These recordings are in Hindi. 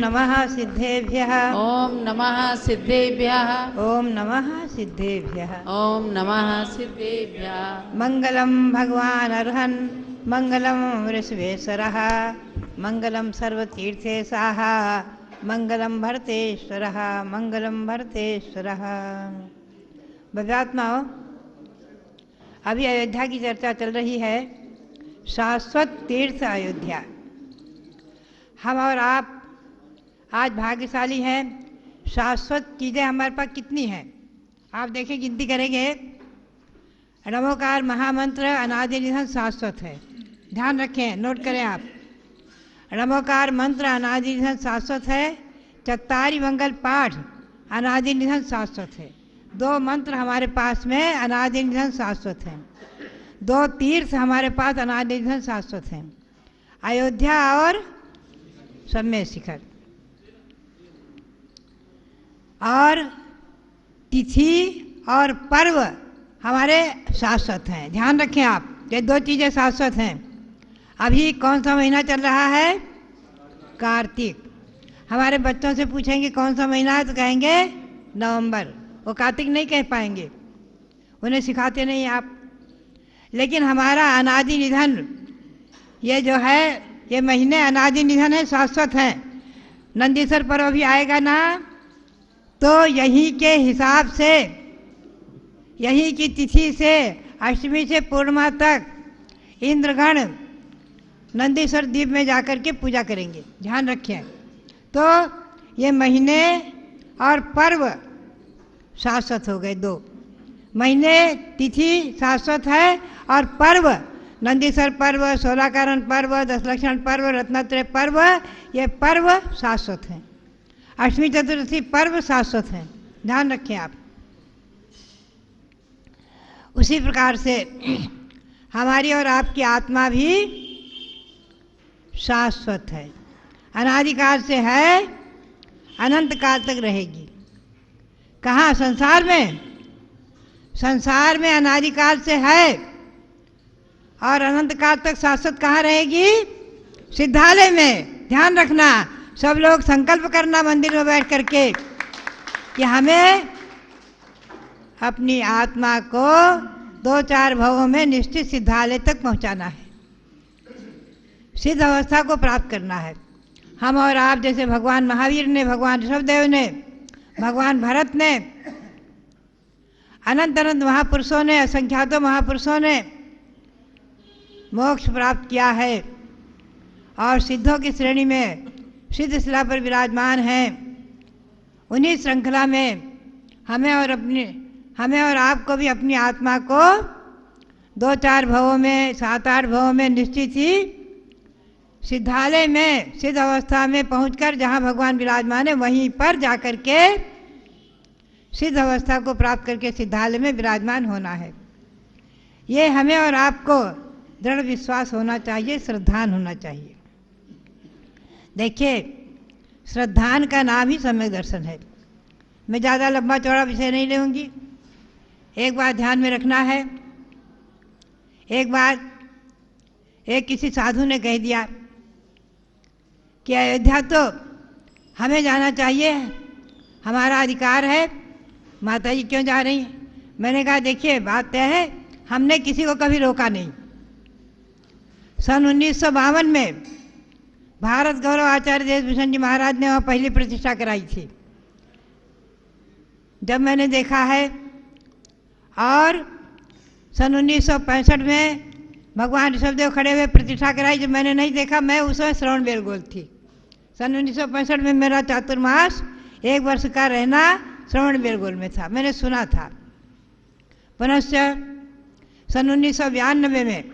नमः सिद्धेभ्यः। ओम नमः सिद्धेभ्यः। ओम नमः सिद्धेभ्यः। ओम नमः सिद्धेभ्यः। मंगलम भगवान अर्हन् मंगलम वृषभेश्वरः मंगलम सर्वतीर्थेशाः मंगलम भरतेश्वरः मंगलम भरतेश्वरः। भव्यात्माओं, अभी अयोध्या की चर्चा चल रही है। शाश्वत तीर्थ अयोध्या। हम और आप आज भाग्यशाली हैं। शाश्वत चीज़ें हमारे पास कितनी हैं आप देखें, गिनती करेंगे। नमोकार महामंत्र अनादि निधन शाश्वत है। ध्यान रखें, नोट करें आप। नमोकार मंत्र अनादि निधन शाश्वत है। चत्तारी मंगल पाठ अनादि निधन शाश्वत है। दो मंत्र हमारे पास में अनादि निधन शाश्वत हैं। दो तीर्थ हमारे पास अनादि निधन शाश्वत हैं, अयोध्या और सम्य शिखर। और तिथि और पर्व हमारे शाश्वत हैं। ध्यान रखें आप, ये दो चीज़ें शाश्वत हैं। अभी कौन सा महीना चल रहा है? कार्तिक। हमारे बच्चों से पूछेंगे कौन सा महीना है तो कहेंगे नवंबर। वो कार्तिक नहीं कह पाएंगे, उन्हें सिखाते नहीं आप। लेकिन हमारा अनादि निधन ये जो है, ये महीने अनादि निधन है, शाश्वत हैं। नंदीश्वर पर्व भी आएगा ना, तो यहीं के हिसाब से, यहीं की तिथि से अष्टमी से पूर्णिमा तक इंद्रगण नंदीश्वर द्वीप में जाकर के पूजा करेंगे। ध्यान रखें। तो ये महीने और पर्व शाश्वत हो गए। दो महीने तिथि शाश्वत है और पर्व नंदीश्वर पर्व, 16 कारण पर्व, 10 लक्षण पर्व, रत्नत्रय पर्व, ये पर्व शाश्वत हैं। अष्टमी चतुर्दशी पर्व शाश्वत हैं। ध्यान रखें आप। उसी प्रकार से हमारी और आपकी आत्मा भी शाश्वत है, अनादिकाल से है, अनंत काल तक रहेगी। कहाँ? संसार में। संसार में अनादिकाल से है और अनंत काल तक शाश्वत कहाँ रहेगी? सिद्धालय में। ध्यान रखना, सब लोग संकल्प करना मंदिर में बैठ करके कि हमें अपनी आत्मा को 2-4 भवों में निश्चित सिद्धालय तक पहुंचाना है, सिद्ध अवस्था को प्राप्त करना है। हम और आप जैसे भगवान महावीर ने, भगवान ऋषभदेव ने, भगवान भरत ने, अनंत अनंत महापुरुषों ने, असंख्यातों महापुरुषों ने मोक्ष प्राप्त किया है और सिद्धों की श्रेणी में सिद्ध शिला पर विराजमान हैं। उन्हीं श्रृंखला में हमें और आपको भी अपनी आत्मा को 2-4 भवों में, 7-8 भवों में निश्चित ही सिद्धालय में, सिद्ध अवस्था में पहुंचकर जहां भगवान विराजमान है वहीं पर जाकर के सिद्ध अवस्था को प्राप्त करके सिद्धालय में विराजमान होना है। ये हमें और आपको दृढ़ विश्वास होना चाहिए, श्रद्धान होना चाहिए। देखिए, श्रद्धान का नाम ही सम्यक दर्शन है। मैं ज़्यादा लंबा चौड़ा विषय नहीं लूँगी। एक बात ध्यान में रखना है। एक बार एक किसी साधु ने कह दिया कि अयोध्या तो हमें जाना चाहिए, हमारा अधिकार है, माता जी क्यों जा रही हैं? मैंने कहा देखिए, बात तय है, हमने किसी को कभी रोका नहीं। सन 1952 में भारत गौरव आचार्य देशभूषण जी महाराज ने वहाँ पहली प्रतिष्ठा कराई थी, जब मैंने देखा है। और सन 1965 में भगवान ऋषभदेव खड़े हुए प्रतिष्ठा कराई, जब मैंने नहीं देखा। मैं उस समय श्रवण बेलगोल थी। सन 1965 में मेरा चातुर्मास 1 वर्ष का रहना श्रवण बेलगोल में था, मैंने सुना था। पुनश्च सन 1992 में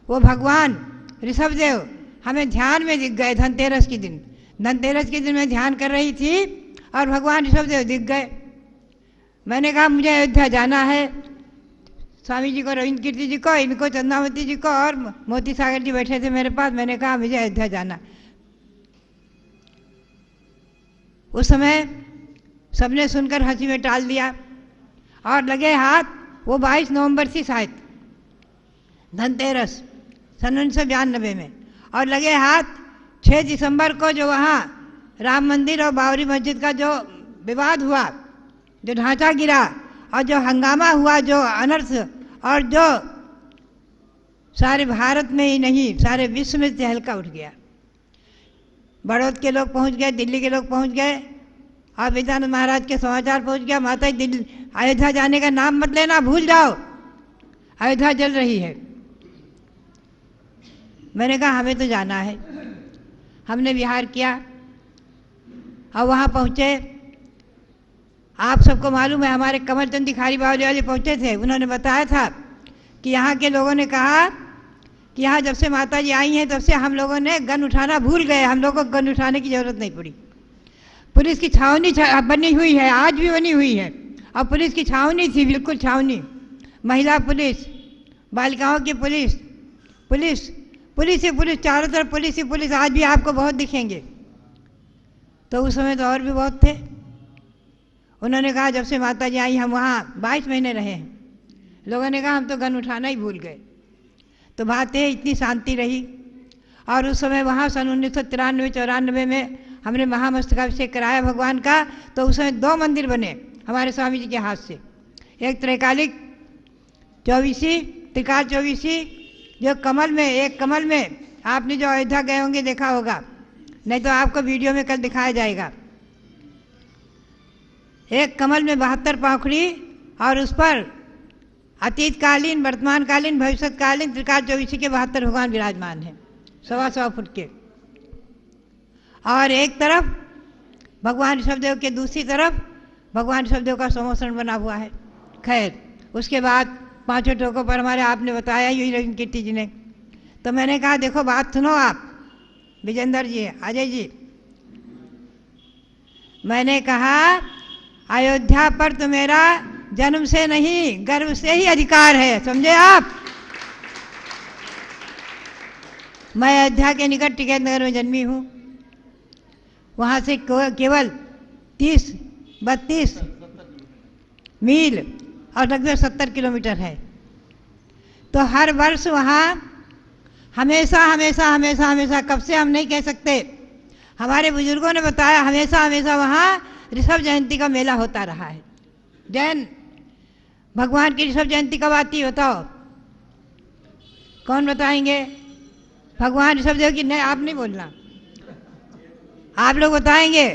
वो भगवान ऋषभदेव हमें ध्यान में दिख गए। धनतेरस के दिन, धनतेरस के दिन मैं ध्यान कर रही थी और भगवान ऋषभदेव दिख गए। मैंने कहा मुझे अयोध्या जाना है। स्वामी जी को, रविंद्र कीर्ति जी को, इनको, चंद्रावती जी को और मोती सागर जी बैठे थे मेरे पास। मैंने कहा मुझे अयोध्या जाना। उस समय सबने सुनकर हंसी में टाल दिया और लगे हाथ। वो 22 नवंबर थी शायद, धनतेरस सन 1992 में। और लगे हाथ 6 दिसंबर को जो वहाँ राम मंदिर और बाबरी मस्जिद का जो विवाद हुआ, जो ढांचा गिरा और जो हंगामा हुआ, जो अनर्थ, और जो सारे भारत में ही नहीं सारे विश्व में तहलका उठ गया। बड़ौद के लोग पहुंच गए, दिल्ली के लोग पहुंच गए, और विद्यानंद महाराज के समाचार पहुंच गया, माता दिल्ली अयोध्या जाने का नाम मत लेना, भूल जाओ, अयोध्या जल रही है। मैंने कहा हमें तो जाना है। हमने विहार किया और वहाँ पहुँचे। आप सबको मालूम है, हमारे कमलचंद दिखारी बावली वाले पहुँचे थे। उन्होंने बताया था कि यहाँ के लोगों ने कहा कि यहाँ जब से माता जी आई हैं तब से हम लोगों ने गन उठाना भूल गए, हम लोगों को गन उठाने की ज़रूरत नहीं पड़ी। पुलिस की छावनी बनी हुई है, आज भी बनी हुई है, और पुलिस की छावनी थी, बिल्कुल छावनी, महिला पुलिस, बालिकाओं की पुलिस, पुलिस पुलिस ही पुलिस, चारों तरफ पुलिस ही पुलिस। आज भी आपको बहुत दिखेंगे। तो उस समय तो और भी बहुत थे। उन्होंने कहा जब से माता जी आई हम वहाँ 22 महीने रहे हैं। लोगों ने कहा हम तो गन उठाना ही भूल गए। तो बातें इतनी शांति रही। और उस समय वहाँ सन 1993-94 में हमने महामस्तकाभिषेक कराया भगवान का। तो उस समय 2 मंदिर बने हमारे स्वामी जी के हाथ से। एक त्रैकालिक चौबीसी, त्रिकाल चौबीसी, जो कमल में, एक कमल में, आपने जो अयोध्या गए होंगे देखा होगा, नहीं तो आपको वीडियो में कल दिखाया जाएगा। एक कमल में 72 पाखुड़ी, और उस पर अतीतकालीन, वर्तमानकालीन, भविष्यकालीन त्रिकाल चौबीसी के 72 भगवान विराजमान हैं, 1.25 फुट के। और एक तरफ भगवान ऋषभदेव के, दूसरी तरफ भगवान ऋषभदेव का समोसण बना हुआ है। खैर, उसके बाद 5 टोकों पर हमारे आपने बताया ही रविंद्र कीर्ति जी ने। तो मैंने कहा देखो बात सुनो आप, विजेंद्र जी, अजय जी, मैंने कहा अयोध्या पर तो मेरा जन्म से नहीं गर्व से ही अधिकार है, समझे आप। मैं अयोध्या के निकट टिकैत नगर में जन्मी हूँ। वहाँ से केवल 30-32 मील और लगभग 70 किलोमीटर है। तो हर वर्ष वहाँ हमेशा हमेशा हमेशा हमेशा, कब से हम नहीं कह सकते, हमारे बुजुर्गों ने बताया, हमेशा हमेशा वहाँ ऋषभ जयंती का मेला होता रहा है। जैन भगवान की ऋषभ जयंती कब आती है बताओ? कौन बताएंगे? भगवान ऋषभदेव की, नहीं आप नहीं बोलना, आप लोग बताएंगे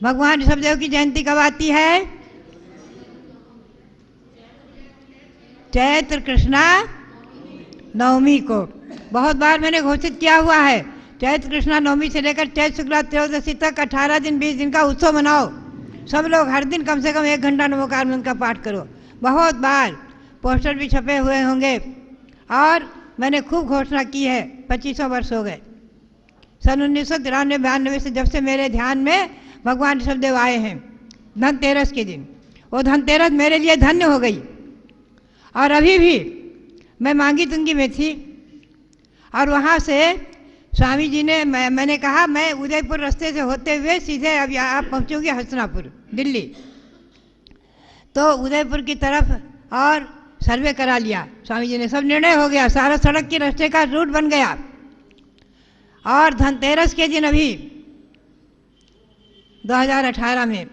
भगवान ऋषभदेव की जयंती कब आती है? चैत्र कृष्णा नवमी को। बहुत बार मैंने घोषित किया हुआ है, चैत्र कृष्णा नवमी से लेकर चैत्र शुक्ला त्रयोदशी तक 18 दिन 20 दिन का उत्सव मनाओ। सब लोग हर दिन कम से कम 1 घंटा नमोकार मंत्र का पाठ करो। बहुत बार पोस्टर भी छपे हुए होंगे और मैंने खूब घोषणा की है। 2500 वर्ष हो गए, सन 1993-92 से, जब से मेरे ध्यान में भगवान ऋषभदेव आए हैं। धनतेरस के दिन, वो धनतेरस मेरे लिए धन्य हो गई। और अभी भी मैं मांगी तुंगी में थी और वहाँ से स्वामी जी ने, मैंने कहा मैं उदयपुर रास्ते से होते हुए सीधे अब आप पहुँचोगे हसनापुर दिल्ली। तो उदयपुर की तरफ और सर्वे करा लिया स्वामी जी ने, सब निर्णय हो गया, सारा सड़क की रास्ते का रूट बन गया। और धनतेरस के दिन अभी 2018 में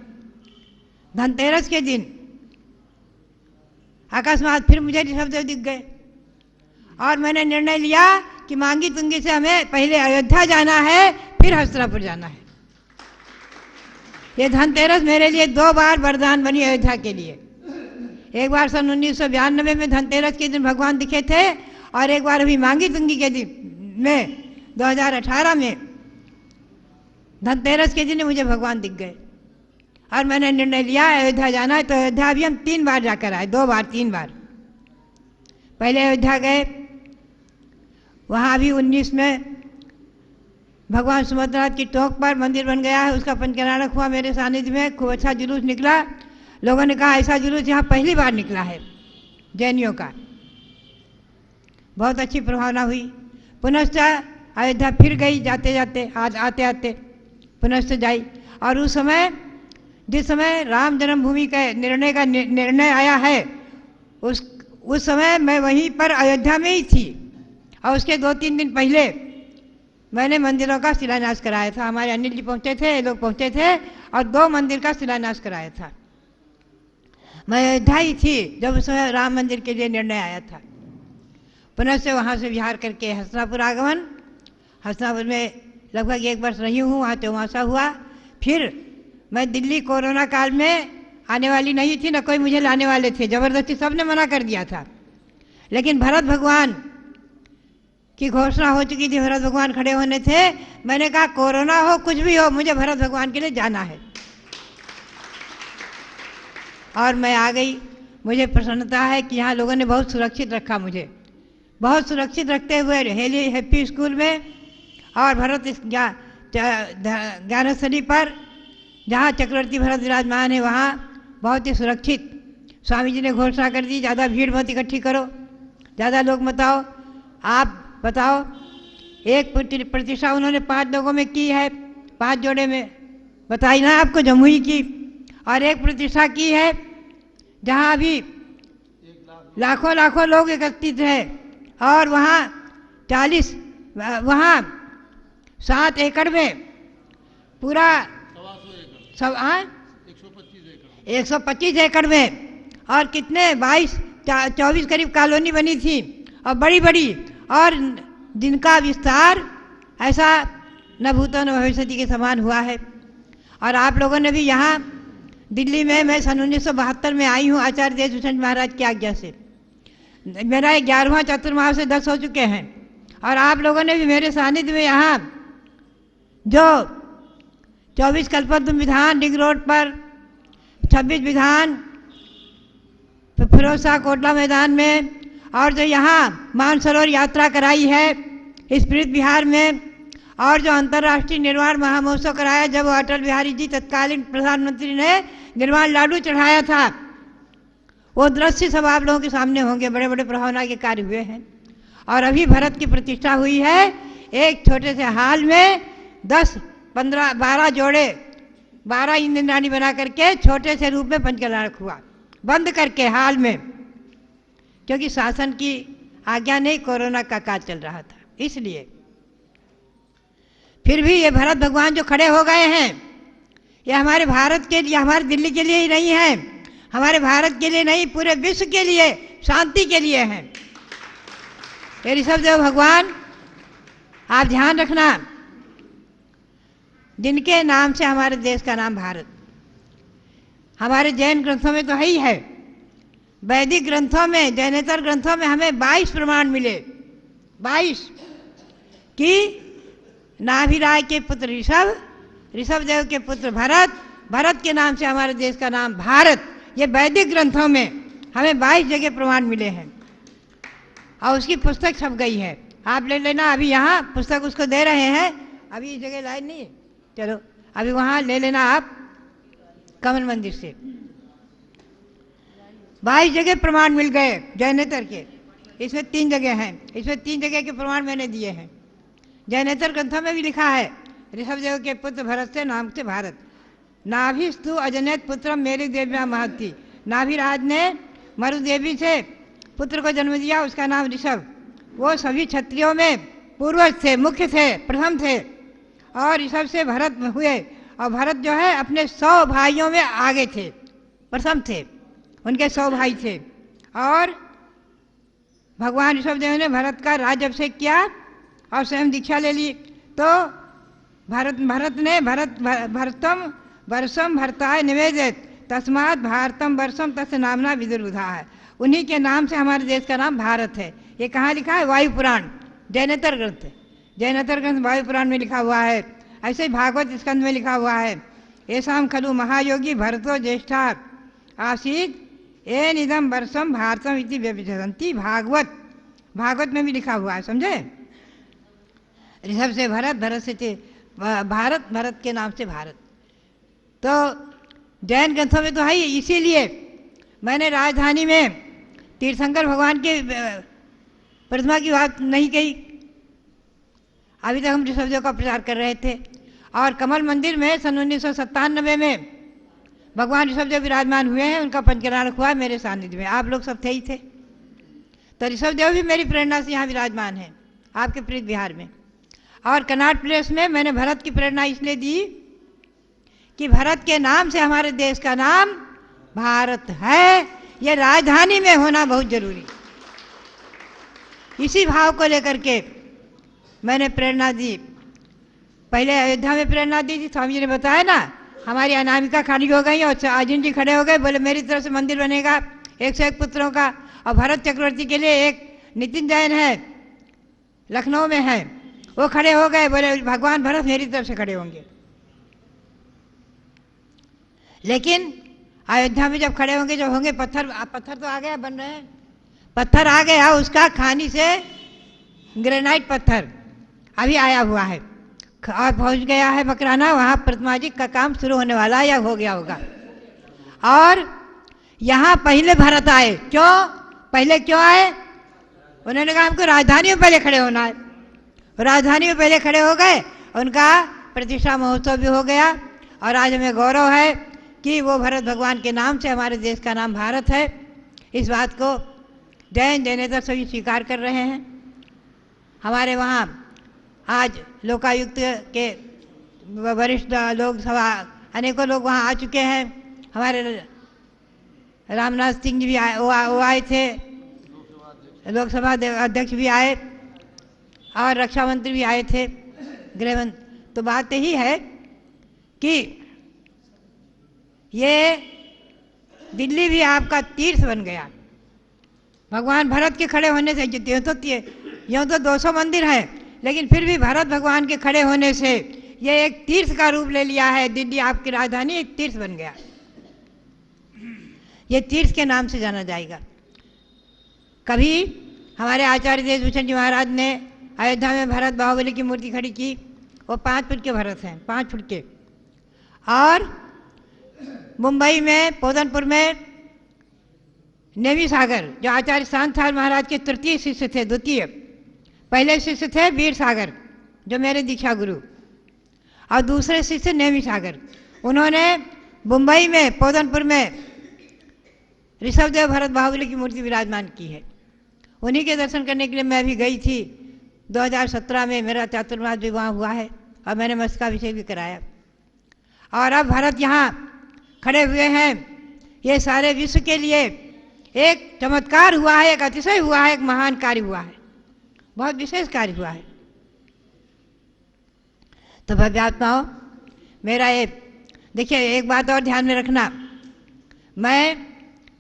धनतेरस के दिन अकस्मात फिर मुझे ऋषभदेव दिख गए और मैंने निर्णय लिया कि मांगी तुंगी से हमें पहले अयोध्या जाना है, फिर हस्तिनापुर जाना है। ये धनतेरस मेरे लिए 2 बार वरदान बनी अयोध्या के लिए। एक बार सन 1992 में धनतेरस के दिन भगवान दिखे थे और एक बार अभी मांगी तुंगी के दिन में 2018 में धनतेरस के दिन मुझे भगवान दिख गए और मैंने निर्णय लिया अयोध्या जाना है। तो अयोध्या भी हम 3 बार जाकर आए, 2 बार 3 बार। पहले अयोध्या गए, वहाँ अभी 19 में भगवान सुभद्रनाथ की टोक पर मंदिर बन गया है, उसका पंचकनाड़क हुआ मेरे सानिध्य में। खूब अच्छा जुलूस निकला। लोगों ने कहा ऐसा जुलूस यहाँ पहली बार निकला है जैनियों का। बहुत अच्छी प्रभावना हुई। पुनश्च अयोध्या फिर गई, जाते जाते, आज आते आते पुनश्च जाई। और उस समय, जिस समय राम जन्मभूमि का निर्णय आया है, उस समय मैं वहीं पर अयोध्या में ही थी। और उसके 2-3 दिन पहले मैंने मंदिरों का शिलान्यास कराया था। हमारे अनिल जी पहुँचे थे, ये लोग पहुँचे थे और 2 मंदिर का शिलान्यास कराया था। मैं अयोध्या ही थी जब उसमें राम मंदिर के लिए निर्णय आया था। पुनः से वहाँ से विहार करके हस्तिनापुर आगमन। हस्तिनापुर में लगभग 1 वर्ष रही हूँ, वहाँ चौमासा हुआ। फिर मैं दिल्ली कोरोना काल में आने वाली नहीं थी, न कोई मुझे लाने वाले थे, ज़बरदस्ती सबने मना कर दिया था। लेकिन भरत भगवान की घोषणा हो चुकी थी, भरत भगवान खड़े होने थे। मैंने कहा कोरोना हो कुछ भी हो, मुझे भरत भगवान के लिए जाना है और मैं आ गई। मुझे प्रसन्नता है कि यहाँ लोगों ने बहुत सुरक्षित रखा, मुझे बहुत सुरक्षित रखते हुए हेली हैप्पी स्कूल में और भरत ज्ञानस्थली पर जहाँ चक्रवर्ती भरत विराजमान है वहाँ बहुत ही सुरक्षित। स्वामी जी ने घोषणा कर दी, ज़्यादा भीड़ मत इकट्ठी करो, ज़्यादा लोग मत आओ। आप बताओ, एक प्रतिष्ठा उन्होंने 5 लोगों में की है, 5 जोड़े में बताई ना आपको, जमुई की। और एक प्रतिष्ठा की है जहाँ अभी लाखों लाखों लोग एकत्रित हैं और वहाँ 7 एकड़ में पूरा 125 एकड़ में और कितने 24 करीब कॉलोनी बनी थी और बड़ी बड़ी, और जिनका विस्तार ऐसा न भूतो न भविष्य के समान हुआ है। और आप लोगों ने भी यहाँ दिल्ली में, मैं सन 1972 में आई हूँ आचार्य देशभूषण महाराज की आज्ञा से। मेरा 11वां चतुर्मास से 10 हो चुके हैं और आप लोगों ने भी मेरे सानिध्य में यहाँ जो 24 कल्पद्रुम विधान रिंग रोड पर, 26 विधान फिरोज शाह कोटला मैदान में, और जो यहाँ मानसरोवर यात्रा कराई है स्पिरिट बिहार में, और जो अंतर्राष्ट्रीय निर्वाण महामहोत्सव कराया जब अटल बिहारी जी तत्कालीन प्रधानमंत्री ने निर्वाण लाडू चढ़ाया था, वो दृश्य सब आप लोगों के सामने होंगे। बड़े बड़े प्रभावना के कार्य हुए हैं। और अभी भरत की प्रतिष्ठा हुई है एक छोटे से हाल में 10, 15, 12 जोड़े, 12 इंद्राणी बना करके छोटे से रूप में पंचकल्याण हुआ, बंद करके हाल में, क्योंकि शासन की आज्ञा नहीं, कोरोना का काल चल रहा था इसलिए। फिर भी ये भरत भगवान जो खड़े हो गए हैं, ये हमारे भारत के लिए, हमारे दिल्ली के लिए ही नहीं है, हमारे भारत के लिए नहीं, पूरे विश्व के लिए शांति के लिए हैं। ये ऋषभदेव भगवान, आप ध्यान रखना, जिनके नाम से हमारे देश का नाम भारत, हमारे जैन ग्रंथों में तो है ही है, वैदिक ग्रंथों में, जैनेतर ग्रंथों में हमें 22 प्रमाण मिले, 22 कि नाभिराय के पुत्र ऋषभ, ऋषभदेव के पुत्र भरत, भरत के नाम से हमारे देश का नाम भारत। ये वैदिक ग्रंथों में हमें 22 जगह प्रमाण मिले हैं और उसकी पुस्तक छप गई है, आप ले लेना। अभी यहाँ पुस्तक उसको दे रहे हैं, अभी इस जगह लाइन नहीं है, चलो अभी वहाँ ले लेना आप कमल मंदिर से। 22 जगह प्रमाण मिल गए जैनेतर के, इसमें 3 जगह हैं, इसमें 3 जगह के प्रमाण मैंने दिए हैं। जैनेतर ग्रंथों में भी लिखा है ऋषभदेव के पुत्र भरत से नाम से भारत। नाभिस्तु अजनैत पुत्रम मेरी देव्या महती, नाभिराज ने मरुदेवी से पुत्र को जन्म दिया, उसका नाम ऋषभ। वो सभी क्षत्रियों में पूर्वज थे, मुख्य थे, प्रथम थे, और ऋषभ से भरत हुए। और भरत जो है अपने 100 भाइयों में आगे थे, प्रथम थे, उनके 100 भाई थे। और भगवान ऋषभदेव ने भरत का राज्याभिषेक किया और स्वयं दीक्षा ले ली। तो भरत ने भरतम वर्षम भरताय निवेदित तस्मात् भारतम वर्षम तस्य नामना विदुर्बुधा है। उन्हीं के नाम से हमारे देश का नाम भारत है। ये कहाँ लिखा है? वायु पुराण, जैनेतर ग्रंथ, जैनेतर ग्रंथ वायु पुराण में लिखा हुआ है। ऐसे ही भागवत स्कंद में लिखा हुआ है, ऐसाम खलु महायोगी भरतो ज्येष्ठा आसीत एन इदम वर्षम भारतम इति व्यभिचरन्ति। भागवत में भी लिखा हुआ है, समझे? ऋषभ से भरत, भरत से भारत, भरत के नाम से भारत। तो जैन ग्रंथों में तो है ही। इसीलिए मैंने राजधानी में तीर्थंकर भगवान के प्रतिमा की बात नहीं कही। अभी तक हम ऋषभदेव का प्रचार कर रहे थे। और कमल मंदिर में सन 1997 में भगवान ऋषभदेव विराजमान हुए हैं, उनका पंचकल्याण हुआ मेरे सानिध्य में, आप लोग सब थे ही थे। तो ऋषभदेव भी मेरी प्रेरणा से यहाँ विराजमान है आपके प्रीत बिहार में। और कनॉट प्लेस में मैंने भरत की प्रेरणा इसलिए दी कि भरत के नाम से हमारे देश का नाम भारत है, ये राजधानी में होना बहुत जरूरी। इसी भाव को लेकर के मैंने प्रेरणा दी। पहले अयोध्या में प्रेरणा दी थी, स्वामी जी ने बताया ना, हमारी अनामिका खाली हो गई और अर्जुन जी खड़े हो गए, बोले मेरी तरफ से मंदिर बनेगा 101 पुत्रों का। और भरत चक्रवर्ती के लिए एक नितिन जैन है, लखनऊ में है, वो खड़े हो गए, बोले भगवान भरत मेरी तरफ से खड़े होंगे। लेकिन अयोध्या में जब खड़े होंगे, जब होंगे पत्थर तो आ गया, बन रहे हैं, पत्थर आ गया, उसका खानी से ग्रेनाइट पत्थर अभी आया हुआ है और पहुंच गया है मकराना, वहाँ प्रतिमा जी का काम शुरू होने वाला है या हो गया होगा। और यहाँ पहले भरत आए, क्यों पहले क्यों आए? उन्होंने कहा हमको राजधानी में पहले खड़े होना है। राजधानी में पहले खड़े हो गए, उनका प्रतिष्ठा महोत्सव भी हो गया। और आज हमें गौरव है कि वो भरत भगवान के नाम से हमारे देश का नाम भारत है। इस बात को जैन जैनेतर सभी स्वीकार कर रहे हैं। हमारे वहाँ आज लोकायुक्त के वरिष्ठ लोग सभा अनेकों लोग वहाँ आ चुके हैं। हमारे रामनाथ सिंह जी भी वो आए थे, लोकसभा अध्यक्ष भी आए और रक्षा मंत्री भी आए थे, गृह मंत्री। तो बात यही है कि ये दिल्ली भी आपका तीर्थ बन गया भगवान भरत के खड़े होने से। यूँ तो 200 मंदिर हैं, लेकिन फिर भी भरत भगवान के खड़े होने से ये एक तीर्थ का रूप ले लिया है। दिल्ली आपकी राजधानी एक तीर्थ बन गया, ये तीर्थ के नाम से जाना जाएगा। कभी हमारे आचार्य देशभूषण जी महाराज ने अयोध्या में भरत बाहुबली की मूर्ति खड़ी की, वो 5 फुट के भरत हैं, 5 फुट के। और मुंबई में पोदनपुर में नेवी सागर, जो आचार्य सांथाल महाराज के तृतीय शिष्य थे, द्वितीय, पहले शिष्य थे वीर सागर जो मेरे दीक्षा गुरु, और दूसरे शिष्य नेवी सागर। उन्होंने मुंबई में पोदनपुर में ऋषभदेव भरत बाहुबली की मूर्ति विराजमान की है। उन्हीं के दर्शन करने के लिए मैं भी गई थी। 2017 में मेरा चातुर्मास विवाह हुआ है और मैंने मस्तकाभिषेक भी कराया। और अब भरत यहाँ खड़े हुए हैं। ये सारे विश्व के लिए एक चमत्कार हुआ है, एक अतिशय हुआ है, एक महान कार्य हुआ है, बहुत विशेष कार्य हुआ है। तो भव्यात्माओं, मेरा ये देखिए, एक बात और ध्यान में रखना, मैं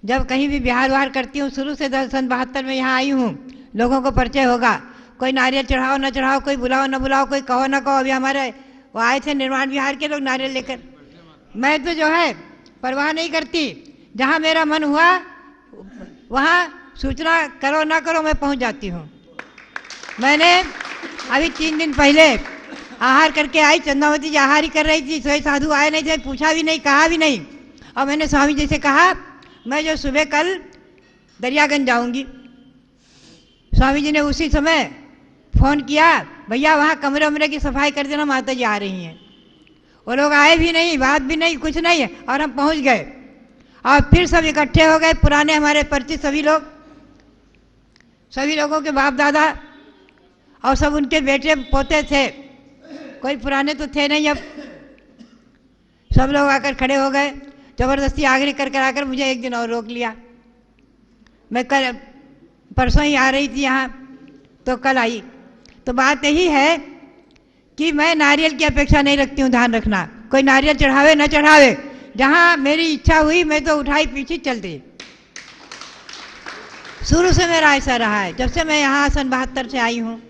जब कहीं भी बिहार वहार करती हूँ, शुरू से 1972 में यहाँ आई हूँ, लोगों को परिचय होगा, कोई नारियल चढ़ाओ ना चढ़ाओ, कोई बुलाओ ना बुलाओ, कोई कहो ना कहो। अभी हमारे वो आए थे निर्माण बिहार के लोग नारियल लेकर, मैं तो जो है परवाह नहीं करती, जहाँ मेरा मन हुआ वहाँ सूचना करो ना करो मैं पहुँच जाती हूँ। मैंने अभी 3 दिन पहले आहार करके आई, चंद्रावती जी आहार ही कर रही थी, कोई साधु आए नहीं थे, पूछा भी नहीं, कहा भी नहीं। और मैंने स्वामी जी से कहा मैं जो सुबह कल दरियागंज जाऊंगी। स्वामी जी ने उसी समय फ़ोन किया, भैया वहाँ कमरे उमरे की सफाई कर देना, माता जी आ रही हैं। वो लोग आए भी नहीं, बात भी नहीं, कुछ नहीं है, और हम पहुँच गए। और फिर सब इकट्ठे हो गए, पुराने हमारे परिचित सभी लोग, सभी लोगों के बाप दादा और सब उनके बेटे पोते थे, कोई पुराने तो थे नहीं। अब सब लोग आकर खड़े हो गए, ज़बरदस्ती आग्रह कर कर आकर मुझे एक दिन और रोक लिया। मैं कल परसों ही आ रही थी यहाँ, तो कल आई। तो बात यही है कि मैं नारियल की अपेक्षा नहीं रखती हूँ, ध्यान रखना, कोई नारियल चढ़ावे न चढ़ावे, जहाँ मेरी इच्छा हुई मैं तो उठाई पीछे चल दी। शुरू से मेरा ऐसा रहा है, जब से मैं यहाँ सन 72 से आई हूँ।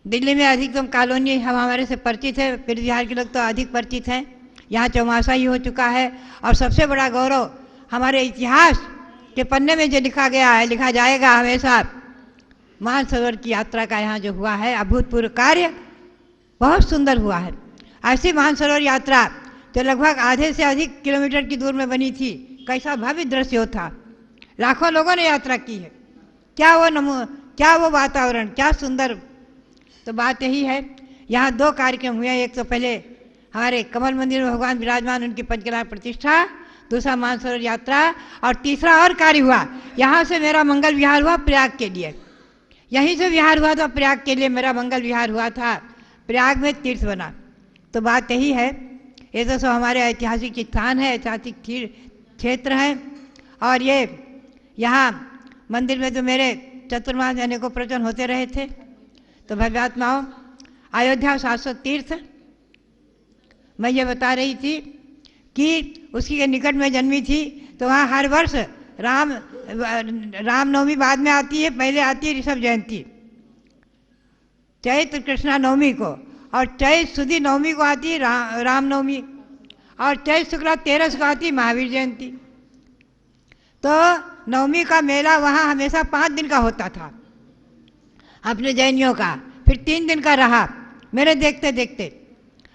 दिल्ली में अधिकतम कॉलोनी हम हमारे से परिचित है, फिर बिहार के लोग तो अधिक परिचित हैं। यहाँ चौमासा ही हो चुका है। और सबसे बड़ा गौरव हमारे इतिहास के पन्ने में जो लिखा गया है, लिखा जाएगा हमेशा, मानसरोवर की यात्रा का यहाँ जो हुआ है अभूतपूर्व कार्य, बहुत सुंदर हुआ है। ऐसी मानसरोवर यात्रा जो लगभग आधे से अधिक किलोमीटर की दूर में बनी थी, कैसा भव्य दृश्य हो था। लाखों लोगों ने यात्रा की है, क्या वो वातावरण, क्या सुंदर। तो बात यही है, यहाँ 2 कार्यक्रम हुए। एक तो पहले हमारे कमल मंदिर में भगवान विराजमान, उनकी पंचकला प्रतिष्ठा, दूसरा मानसरोवर यात्रा, और तीसरा और कार्य हुआ, यहाँ से मेरा मंगल विहार हुआ प्रयाग के लिए। यहीं से विहार हुआ था, प्रयाग के लिए मेरा मंगल विहार हुआ था, प्रयाग में तीर्थ बना। तो बात यही है, ये तो सब हमारे ऐतिहासिक स्थान है, ऐतिहासिक क्षेत्र है। और ये यहाँ मंदिर में तो मेरे चतुर्मास अनेकों प्रवचन होते रहे थे। तो भव्यात्माओं, अयोध्या शाश्वत तीर्थ, मैं ये बता रही थी कि उसकी के निकट में जन्मी थी, तो वहाँ हर वर्ष रामनवमी बाद में आती है, पहले आती है ऋषभ जयंती चैत्र कृष्णा नवमी को, और चैत्र सुदी नवमी को आती है रामनवमी, और चैत्र शुक्ला 13 को आती है महावीर जयंती। तो नवमी का मेला वहाँ हमेशा 5 दिन का होता था अपने जैनियों का, फिर 3 दिन का रहा मेरे देखते देखते।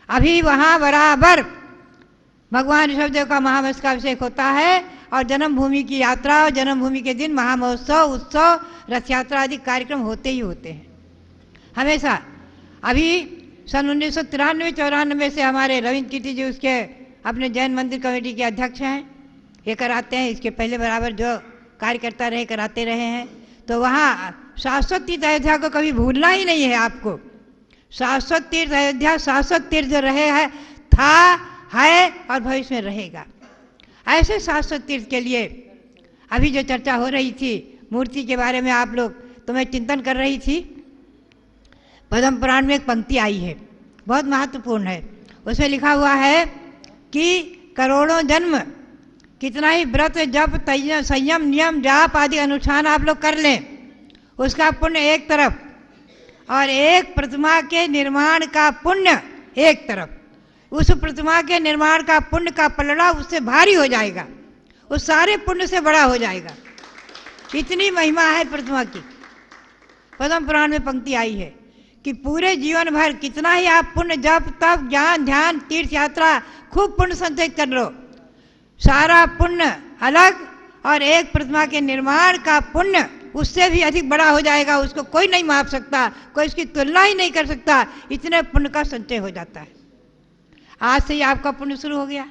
अभी वहाँ बराबर भगवान ऋषभदेव का महावंश का अभिषेक होता है, और जन्मभूमि की यात्रा और जन्मभूमि के दिन महामहोत्सव, उत्सव, रथ यात्रा आदि कार्यक्रम होते ही होते हैं हमेशा। अभी सन 1993-94 से हमारे रविंद्र कीर्ति जी उसके अपने जैन मंदिर कमेटी के अध्यक्ष हैं, ये कराते हैं। इसके पहले बराबर जो कार्यकर्ता रहे कराते रहे हैं। तो वहाँ शाश्वत तीर्थ अयोध्या को कभी भूलना ही नहीं है आपको। शाश्वत तीर्थ अयोध्या शाश्वत तीर्थ जो रहे है, था, है और भविष्य में रहेगा। ऐसे शाश्वत तीर्थ के लिए अभी जो चर्चा हो रही थी मूर्ति के बारे में, आप लोग तो मैं चिंतन कर रही थी। पद्म पुराण में एक पंक्ति आई है, बहुत महत्वपूर्ण है। उसमें लिखा हुआ है कि करोड़ों जन्म कितना ही व्रत जप संयम नियम जाप आदि अनुष्ठान आप लोग कर लें, उसका पुण्य एक तरफ, और एक प्रतिमा के निर्माण का पुण्य एक तरफ। उस प्रतिमा के निर्माण का पुण्य का पलड़ा उससे भारी हो जाएगा, उस सारे पुण्य से बड़ा हो जाएगा। इतनी महिमा है प्रतिमा की। पद्म पुराण में पंक्ति आई है कि पूरे जीवन भर कितना ही आप पुण्य जप तप ज्ञान ध्यान तीर्थ यात्रा खूब पुण्य संचय कर लो, सारा पुण्य अलग, और एक प्रतिमा के निर्माण का पुण्य उससे भी अधिक बड़ा हो जाएगा। उसको कोई नहीं माप सकता, कोई इसकी तुलना ही नहीं कर सकता। इतने पुण्य का संचय हो जाता है। आज से ही आपका पुण्य शुरू हो गया।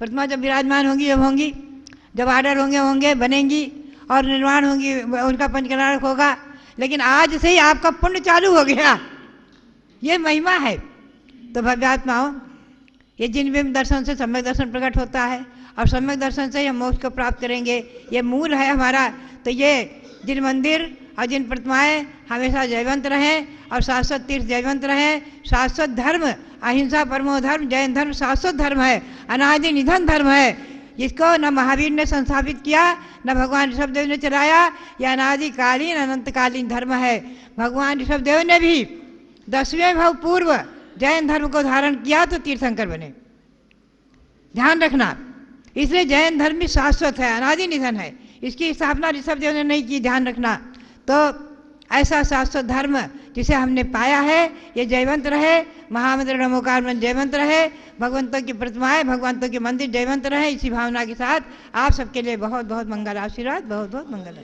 प्रतिमा जब विराजमान होंगी, जब होंगी, जब आर्डर होंगे बनेंगी और निर्माण होंगी, उनका पंचकर्णार्क होगा, लेकिन आज से ही आपका पुण्य चालू हो गया। ये महिमा है। तो भव्यात्माओं, ये जिन बिंब दर्शन से सम्यक दर्शन प्रकट होता है, और सम्यक दर्शन से हम मोक्ष को प्राप्त करेंगे, ये मूल है हमारा। तो ये जिन मंदिर और जिन प्रतिमाएं हमेशा जयवंत रहें, और शाश्वत तीर्थ जयवंत रहें। शाश्वत धर्म अहिंसा परमो धर्म, जैन धर्म शाश्वत धर्म है, अनादि निधन धर्म है, जिसको न महावीर ने संस्थापित किया, न भगवान ऋषभदेव ने चलाया। यह अनादिकालीन अनंतकालीन धर्म है। भगवान ऋषभदेव ने भी 10वें भव पूर्व जैन धर्म को धारण किया तो तीर्थंकर बने, ध्यान रखना। इसलिए जैन धर्म भी शाश्वत है, अनादि निधन है। इसकी स्थापना ऋषभदेव ने नहीं की, ध्यान रखना। तो ऐसा शाश्वत धर्म जिसे हमने पाया है, ये जयवंत रहे। महामंत्र नमोकार में जयवंत रहे। भगवंतों की प्रतिमाएं, भगवंतों के मंदिर जयवंत रहे। इसी भावना के साथ आप सबके लिए बहुत बहुत मंगल आशीर्वाद, बहुत बहुत मंगल है।